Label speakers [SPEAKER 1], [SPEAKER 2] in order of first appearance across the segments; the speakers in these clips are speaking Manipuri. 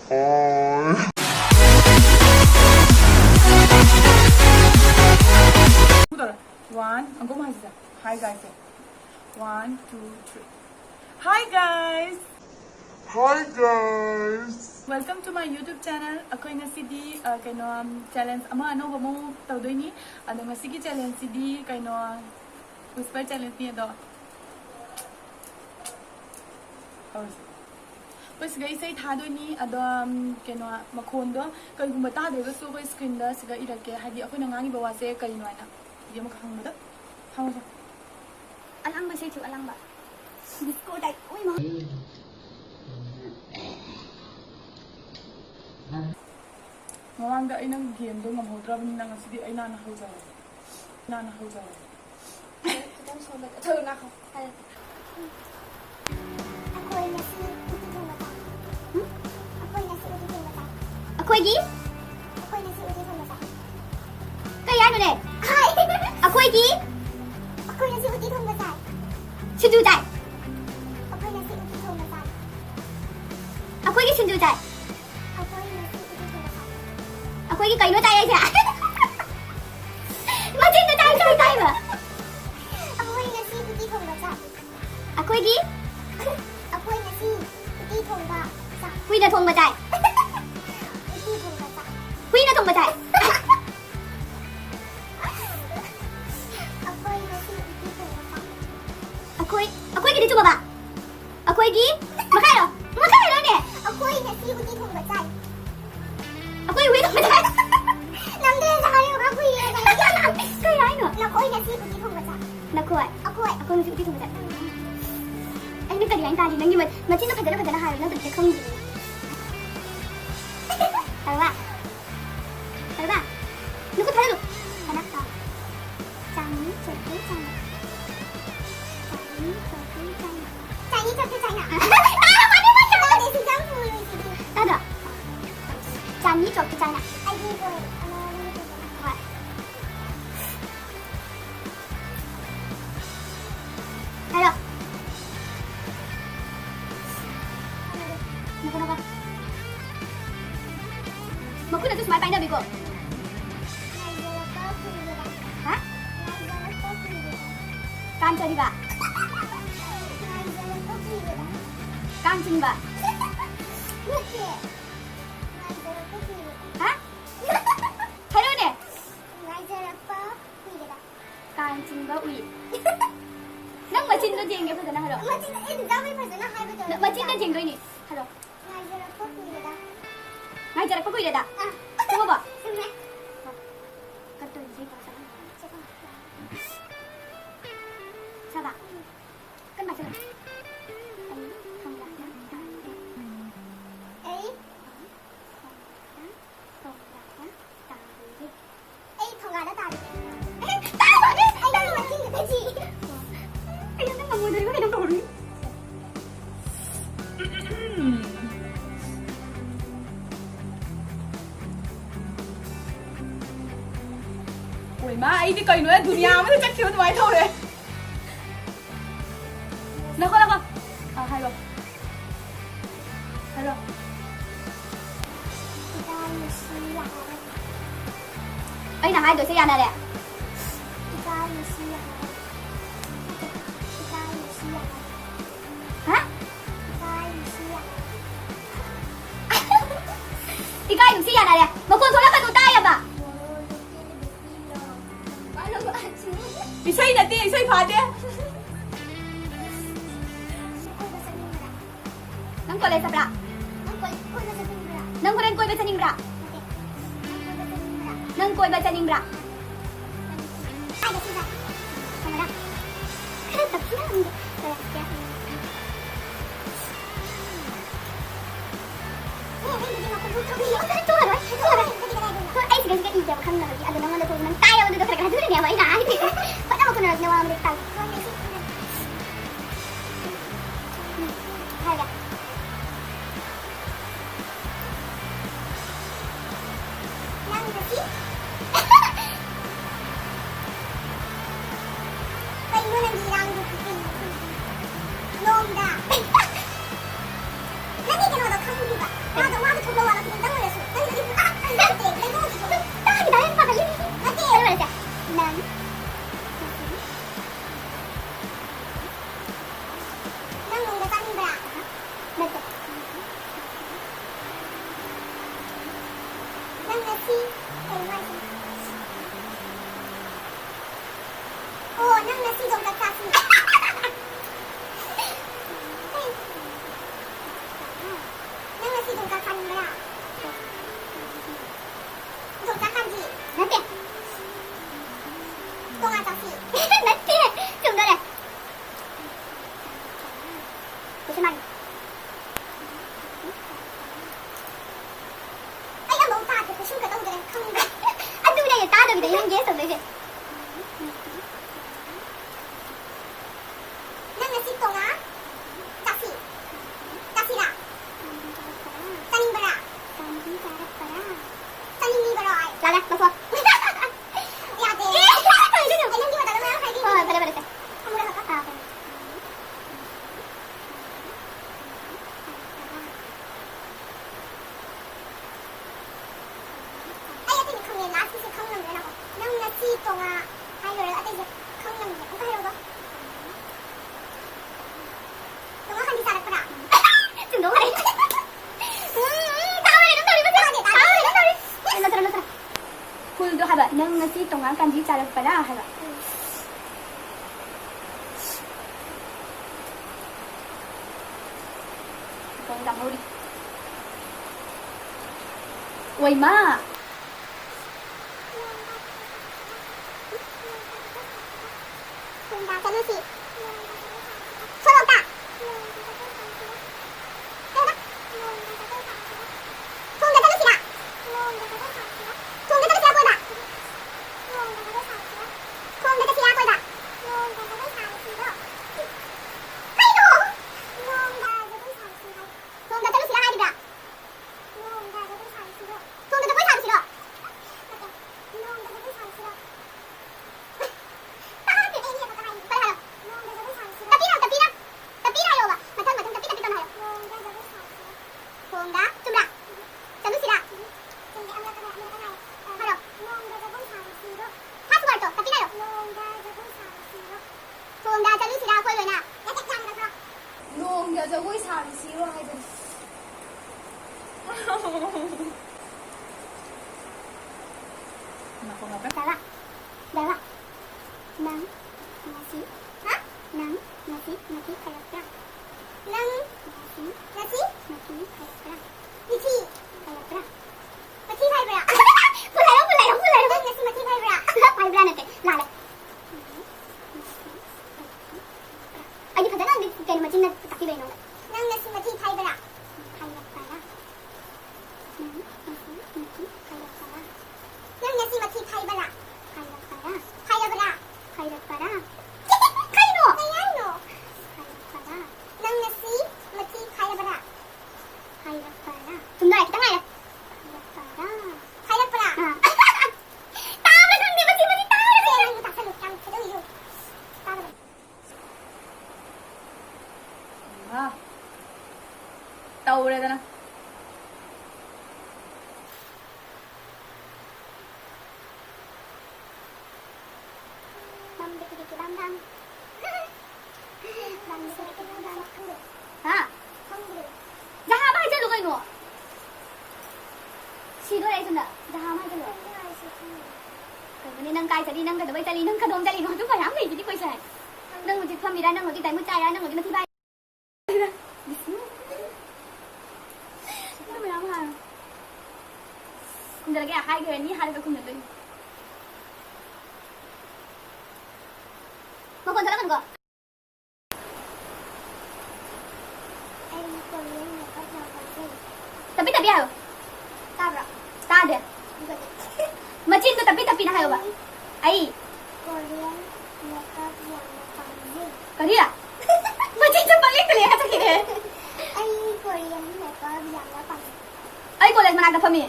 [SPEAKER 1] One, I'm going to hi guys. 1, 2, 3. Hi guys.
[SPEAKER 2] Hi guys.
[SPEAKER 1] Welcome to my YouTube channel. Ako ngasidi kaino challenge ama ano ba mo tawdoy ni ano ngasigi challenge sidi kaino whisper challenge ni do. Pues guys say thado ni ado kaino makhon do kai gumba ta de so ko screen da siga irake hadi ako nangangi ba wase kaino ana. Di mo kahang mada. Hang ba.
[SPEAKER 3] Alang ba say tu alang ba. Disco dai. Uy mo.
[SPEAKER 1] Mawangga ay ng game do ngam ni nang sidi ay nanahawjaw. Nanahawjaw.
[SPEAKER 3] Kita sobat. Thử na không? Ako ay nasi uti thong mata. Ako ay nasi uti thong mata. Ako ay gi? Ako ay nasi uti thong mata. Kaya ano ne? Ay. Ako ay gi? Ako ay nasi uti thong mata. Sundu dai. Ako ay nasi uti thong mata. Ako ay gi sundu dai. Ako ay kaino tayo siya. Machin na tayo ba? Ako ay nasi uti thong ba? Ako ay gi? Ako ay nasi uti thong ba? Huy na thong ba tayo? Uti thong ba tayo? Huy na thong ba tayo? Ako ay nasi uti thong ba? Ako ay gi dito ba? Ako ay gi? Makano? Makano ne? Ako ay nasi uti thong ba tayo? Ako ay wait ba? Nandun sa kayo ako ay kaya ano? Naku ay nasi uti thong ba? Naku ay ako nasi uti thong ba? Ay nagkaliyan tayo nang yung machin na kadala hayo lang tagka kong Tara ba? Naku tara lo. Anak ka. Chinese chocolate China. Chinese chocolate China. Ano ba siya? Ano si Jang Fu? Tada. Chinese chocolate China. Ay dito. Hello. Naku. Maku na to smile painda bigo. Ha? Kancani ba? Kancani ba? Ha? Hello ne? Kancani ba uy? Nang machin na jenge pa sana hello. Machin na dami pa sana hai ba. Machin na jenge ni. Hello. Ngai jarak pa kuy da. Tunggu ba? Sini. Kato ni pa sana. Saba. Kan macam.
[SPEAKER 1] Ôi má, ấy đi cày nữa, dunia mới chắc thiếu mấy thôi đấy. Nó không. Hay rồi. Ấy là hai đứa xe nhà này. Hả? Ikaw yung siya na rin. Magkonsola ka doon tayo ba? Isay natin, isay pade. Nang kulay sa bra. Nang kulay ba sa ning bra? Nang kulay ba sa ning bra? Ay, kasi ba? Kamera. Tapos na lang. Ay, sige, hindi ako kang nalagi. Ano naman natulog ng tayo. Ano daw talaga? Doon niya ba? Inaahit eh. Ba't ako nalagi na walang tayo? Kaya. Lang kasi? Kayo mo nang bilang dito. Nongda. Lagi ka na daw kang hindi ba? Wala
[SPEAKER 3] ꯑꯗꯨꯅꯦ ꯇꯥꯗꯕꯤꯗ ꯌꯦꯡ ꯒꯦꯁ ꯇꯧꯗꯣꯏꯁꯦ ꯅꯪ ꯉꯁꯤ ꯇꯣꯉꯥ ꯆꯥꯁꯤ ꯆꯥꯁꯤꯔꯥ ꯆꯥꯅꯤꯡꯕꯔꯥ ꯆꯥꯅꯤꯡꯉꯤꯕꯔꯣ ꯂꯥꯛꯑꯦ ꯂꯧꯊꯣꯛ ꯌꯥꯗꯦ ꯑꯩ ꯅꯪꯒꯤ ꯃꯇꯥꯡꯗ ꯃꯌꯥꯝ ꯍꯥꯏꯕꯤꯌꯨ ꯍꯣꯏ ꯐꯔꯦ ꯐꯔꯦ ꯑꯃꯨꯛ ꯍꯜꯂꯛ ꯐꯔꯦ ꯑꯩ ꯑꯇꯩꯗꯤ ꯈꯪꯉꯦ ꯂꯥꯁꯀꯤꯁꯦ ꯈꯪꯉꯝꯗ꯭ꯔꯦ ꯅꯪ ꯉꯁꯤ ꯇꯣꯉꯥ ꯍꯥꯏꯂꯣꯏꯔꯒ ꯑꯇꯩꯁꯦ ꯈꯪꯉꯝꯗ꯭ꯔꯦ ꯑꯃꯨꯛꯀ ꯍꯥꯏꯔꯛꯑꯣ ꯇꯣꯉꯥ ꯈꯟꯗꯤ ꯆꯥꯔꯛꯄ꯭ꯔꯥ ꯆꯨꯝꯗꯧ ꯃꯥꯜꯂꯦ ꯇꯥꯎꯔꯦ ꯅꯪ ꯇꯧꯔꯤꯕꯁꯦ ꯇꯥꯎꯔꯦ ꯅꯪ ꯇꯧꯔꯤ ꯅꯠꯇ꯭ꯔ ꯐꯨꯜꯗꯣ ꯍꯥꯏꯕ ꯅꯪ ꯉꯁꯤ ꯇꯣꯉꯥ ꯀꯥꯟꯗꯤ ꯆꯥꯔꯛꯄ꯭ꯔꯥ ꯍꯥꯏꯕ ꯀꯣꯡ ꯇꯥꯍꯧꯔꯤ ꯑꯣꯏꯃꯥ ꯊꯣꯡꯗ ꯆꯠꯂꯨꯁꯤ ꯁꯣꯔꯣꯛꯇ ꯊꯣꯡꯗ ꯆꯠꯂꯨꯁꯤꯔꯥ ꯊꯣꯡꯗ ꯆꯠꯂꯨꯁꯤꯔꯥ ꯀꯣꯏꯕ ꯊꯣꯡꯗ ꯆꯠꯁꯤꯔꯥ ꯀꯣꯏꯕ ꯀꯩꯅꯣ ꯊꯣꯡꯗ ꯆꯠꯂꯨꯁꯤꯔꯥ ꯍꯥꯏꯔꯤꯕ꯭ꯔꯥ ꯊꯣꯡꯗ ꯖꯒꯣꯏ ꯁꯥꯔꯨꯁꯤꯔꯣ
[SPEAKER 1] ꯅꯣꯡꯗ ꯖꯒꯣꯏ ꯁꯥꯔꯨꯁꯤꯔꯣ ꯍꯥꯏꯕꯅꯤ
[SPEAKER 3] ꯅꯪ ꯉꯁꯤ ꯈꯜꯂꯛꯄ꯭ꯔꯥ ꯅꯪ ꯉꯁꯤ ꯈꯜꯂꯛꯄ꯭ꯔꯥ ꯉꯁꯤ ꯈꯜꯂꯛꯄ꯭ꯔꯥ ꯃꯊꯤ ꯐꯥꯏꯕ꯭ꯔꯥ ꯐꯨꯜ ꯍꯥꯏꯔꯣ ꯅꯪ ꯉꯁꯤ ꯃꯊꯤ ꯐꯥꯏꯕ꯭ꯔꯥ ꯐꯥꯏꯕ꯭ꯔꯥ ꯅꯠꯇꯦ ꯂꯥꯜꯂꯦ ꯑꯩꯗꯤ ꯐꯖꯅ ꯀꯩꯅꯣ ꯃꯆꯤꯟꯅ ꯇꯥꯛꯄꯤꯕꯩꯅꯣ ꯅꯪ ꯉꯁꯤ ꯃꯊꯤ ꯐꯥꯏꯕ꯭ꯔꯥ ꯐꯥꯏꯔꯛꯄ꯭ꯔꯥ ꯅꯪ ꯉꯁꯤ ꯃꯊꯤ ꯐꯥꯏꯕ꯭ꯔꯥ ꯐꯥꯏꯔꯛꯄ꯭ꯔꯥ ꯀꯩꯅꯣ ꯀꯩ ꯍꯥꯏꯅꯣ ꯐꯥꯏꯔꯛꯄ꯭ꯔꯥ ꯅꯪ ꯉꯁꯤ ꯃꯊꯤ ꯐꯥꯏꯔꯕ꯭ꯔꯥ ꯆꯨꯝꯗꯣꯏ ꯈꯤꯇꯪ ꯉꯥꯏꯔꯦ ꯐꯥꯏꯔꯛꯄ꯭ꯔꯥ ꯇꯥꯕ꯭ꯔꯥ ꯈꯪꯗꯦ ꯃꯆꯤ ꯇꯥꯔꯦ ꯅꯪ ꯇꯥꯁꯜꯂꯨ ꯌꯥꯝ ꯐꯖꯅ ꯇꯥꯕ꯭ꯔꯥ
[SPEAKER 1] ꯇꯧꯔꯦꯗꯅ
[SPEAKER 3] 자하마 하이젤로 가 이거 시도래 있었나 자하마 하이젤로 그러면 nâng cài sẽ đi nâng cái đôi nâng cái đôm chạy nó chúng phải hám gì chứ quay xe nâng một chiếc phong gì ra nâng một cái tay mũi chai ra nâng một cái thi bay nó lắm à không được cái hai người ní hai cái không được đi một con sao nó tapi hayo ta deh macin tuh tapi na hayo ba ay Korea macin tuh paling kelihatan sakit eh ay Korea mana ada pami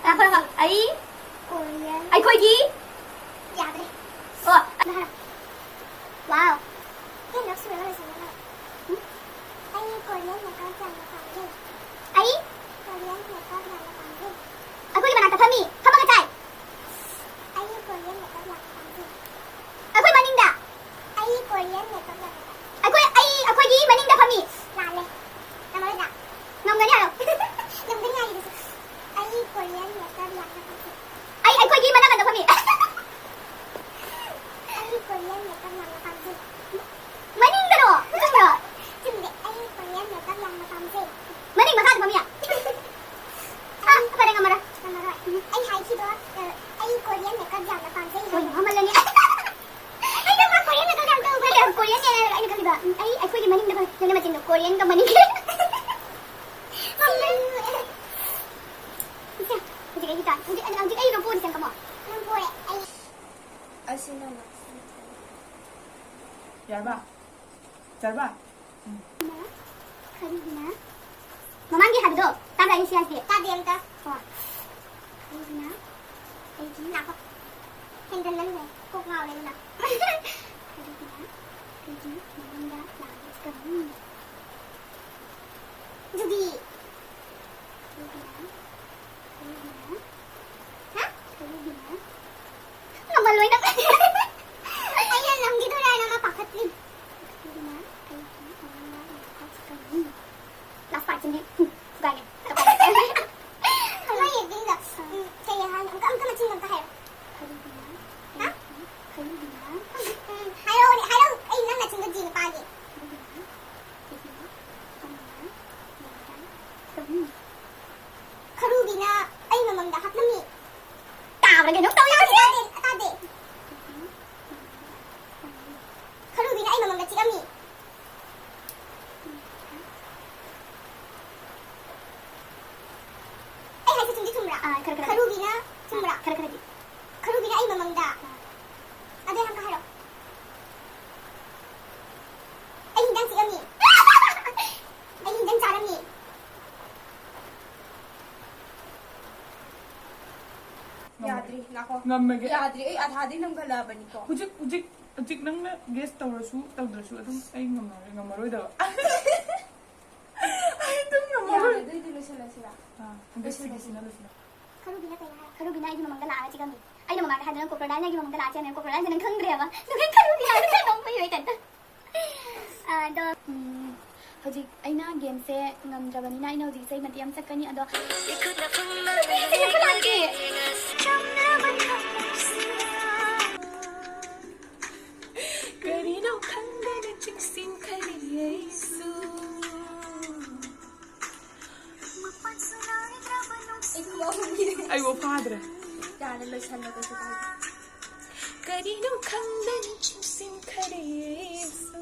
[SPEAKER 3] apa ay Korea oh wow Ay? Aku gimana kata Fami? Kamu ngecai? Aku maning dah? Aku lagi maning dah Fami? Ngom gani halo? Ay aku lagi mana dah Fami? Maning dah no? Maning makan Fami ya? Apa dengan marah? Ôi, mà lên nha. Ay, đâu mà Korean là tao đâu, phải Korean nha, anh được cái gì vậy? Ay, aku lagi maning dah. Jangan macam tu Korean kau maning.
[SPEAKER 1] ꯆꯔꯕ
[SPEAKER 3] ꯀꯔꯤꯒꯤꯅ ꯃꯃꯥꯡꯒꯤ ꯍꯥꯏꯕꯗꯣ ꯇꯥꯕ꯭ꯔꯥ ꯑꯩ ꯁꯤ ꯍꯥꯏꯁꯦ ꯇꯥꯗꯦ ꯑꯝꯇ ꯍꯣꯏ ꯀꯔꯤꯒꯤꯅ ꯑꯩꯒꯤ ꯂꯥꯛꯄ ꯍꯦꯟꯒꯠꯂꯜꯂꯦ ꯀꯣꯛ ꯉꯥꯎꯔꯦ ꯑꯗꯨꯅ ꯀꯔꯤꯒꯤꯅ ꯑꯩꯒꯤ ꯃꯃꯥꯡꯗ ꯂꯥꯛꯀꯅꯤ ꯖꯨꯕꯤ Ngamaluin na Ayan lang, dito na naman pakatli. Last part, hindi. Gaya. Ay, hindi na. Kaya, ang kamachin magkahero. Ha? Halo, ay, nang nachin ko dito pagi. Karubi na, ay, mamang dahat na mi. Tao na ganun, tao lang siya. Tade. Karubi na, ay, mamang dahat si kami. Ay, hay sa sundi tumra. Karubi na, tumra. Karubi na, ay, mamang da. Aday, ang kahalo. Ay, hindang si kami. Ay, hindang sa kami.
[SPEAKER 4] Yadri, nako.
[SPEAKER 1] Ngamage.
[SPEAKER 4] Yadri, ay athadi nang galaban nito.
[SPEAKER 1] Ujik nang na guess tawrasu adum ay ngamaroida. Ay dum ngamaroy.
[SPEAKER 4] Yadri, dilo sila.
[SPEAKER 1] Guess sila.
[SPEAKER 3] Karubi na kaya. Karubi na, ay, mamang da laa si kami. Ay, namang kahit ng crocodile na, ay, mamang da laa siya ng crocodile na ng kangre ba? Naging karubi na, ano ka nung payoy tanta. Hojik, ay na, game se, ngamdrabani na, ay na, hojik say, matiyam sa kani, ado. Sige ko lagi.
[SPEAKER 1] Karino kanda na chiksim kani Yesu. Ay wo padre.
[SPEAKER 4] Yadri, lo sila ko siya.
[SPEAKER 1] Karino kanda na chiksim kani Yesu.